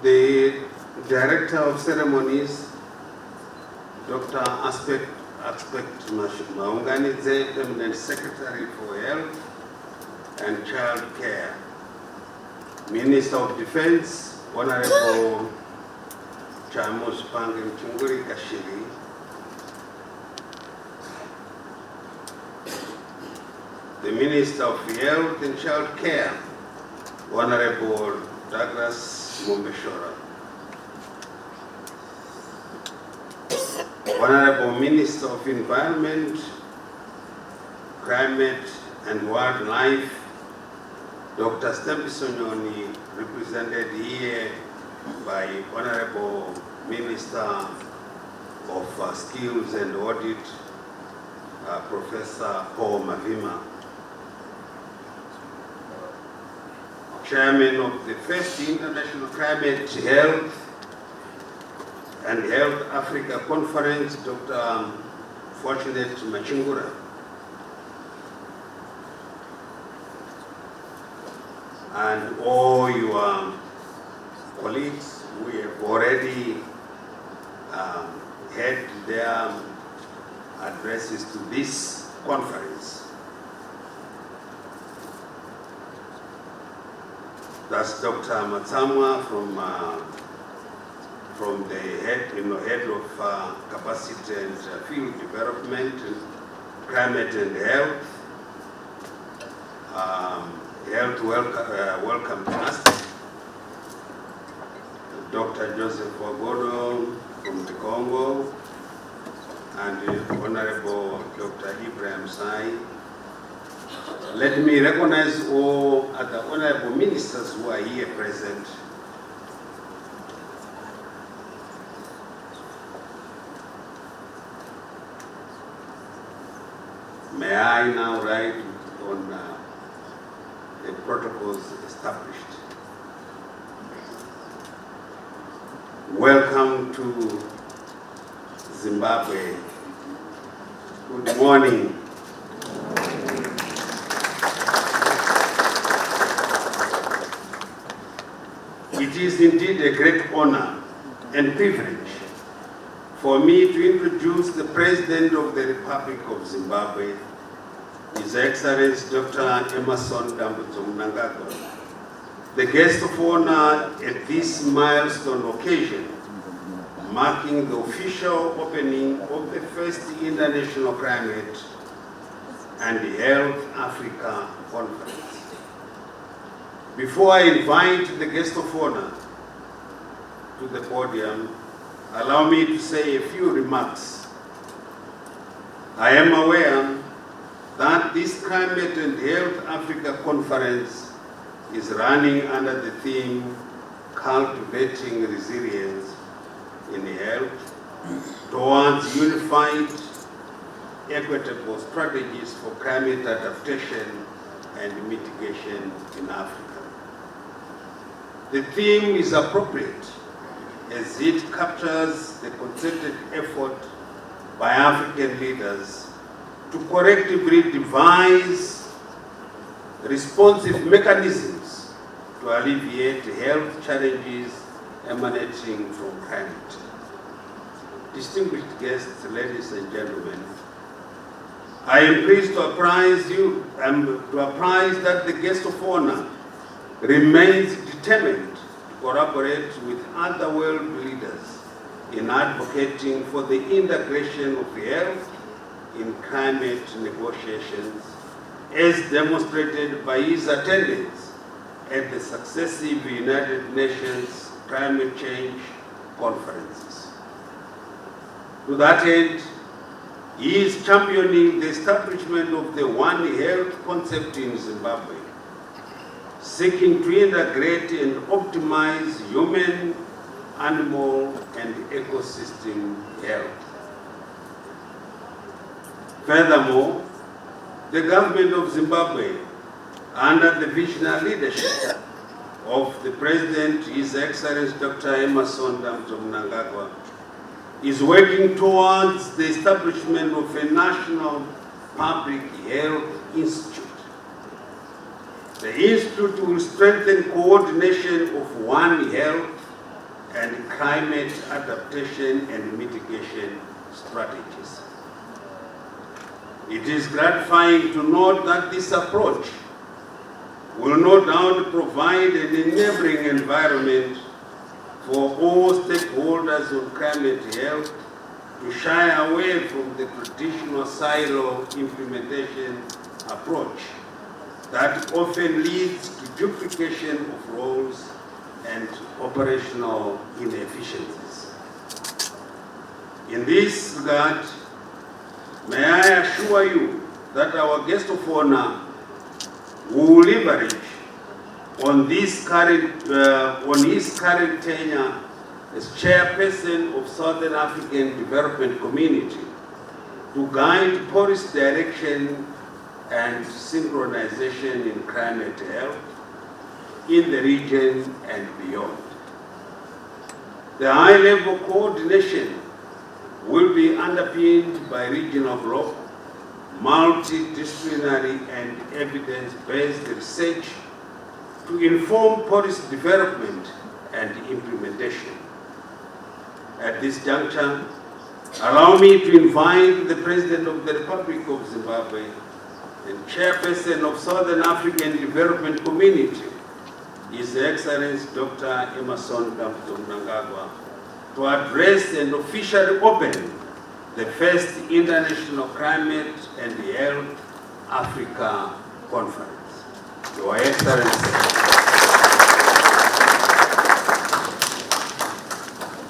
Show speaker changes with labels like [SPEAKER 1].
[SPEAKER 1] The Director of Ceremonies, Dr. Aspect Maunganidze, Permanent Secretary for Health and Child Care, Minister of Defense, Honorable Chamos Pangem Chunguri Kashiri, the Minister of Health and Child Care, Honorable Douglas Mombeshora, Honorable Minister of Environment, Climate and Wildlife, Dr. Stembisonyoni, represented here by Honorable Minister of Skills and Audit, Professor Paul Mavima, Chairman of the first International Climate, Health and Health Africa Conference, Dr. Fortunate Machingura, and all your colleagues who have already had their addresses to this conference. That's Dr. Matsamwa from the head of capacity and field development, climate and health. Welcome to us. Dr. Joseph Wagodo from the Congo, and Honorable Dr. Ibrahim Sai. Let me recognize all other honorable ministers who are here present. May I now write on the protocols established. Welcome to Zimbabwe. Good morning. It is indeed a great honor and privilege for me to introduce the President of the Republic of Zimbabwe, His Excellency Dr. Emmerson Dambudzo Mnangagwa, the guest of honor at this milestone occasion, marking the official opening of the first International Climate and Health Africa Conference. Before I invite the guest of honor to the podium, allow me to say a few remarks. I am aware that this Climate and Health Africa Conference is running under the theme Cultivating Resilience in Health towards unified, equitable strategies for climate adaptation and mitigation in Africa. The theme is appropriate as it captures the concerted effort by African leaders to collectively devise responsive mechanisms to alleviate health challenges emanating from climate. Distinguished guests, ladies and gentlemen, I am pleased to apprise that the guest of honor remains determined to collaborate with other world leaders in advocating for the integration of health in climate negotiations, as demonstrated by his attendance at the successive United Nations climate change conferences. To that end, he is championing the establishment of the One Health concept in Zimbabwe, seeking to integrate and optimize human, animal, and ecosystem health. Furthermore, the government of Zimbabwe, under the visionary leadership of the President, His Excellency Dr. Emmerson Dambudzo Mnangagwa, is working towards the establishment of a national public health institute. The institute will strengthen coordination of One Health and climate adaptation and mitigation strategies. It is gratifying to note that this approach will no doubt provide an enabling environment for all stakeholders on climate health to shy away from the traditional silo implementation approach that often leads to duplication of roles and operational inefficiencies. In this regard, may I assure you that our guest of honor will leverage on his current tenure as chairperson of Southern African Development Community to guide policy direction and synchronization in climate health in the region and beyond. The high-level coordination will be underpinned by regional block, multidisciplinary and evidence-based research to inform policy development and implementation. At this juncture, allow me to invite the President of the Republic of Zimbabwe and Chairperson of Southern African Development Community, His Excellency Dr. Emmerson Mnangagwa, to address and officially open the first International Climate and Health Africa Conference. Your Excellency.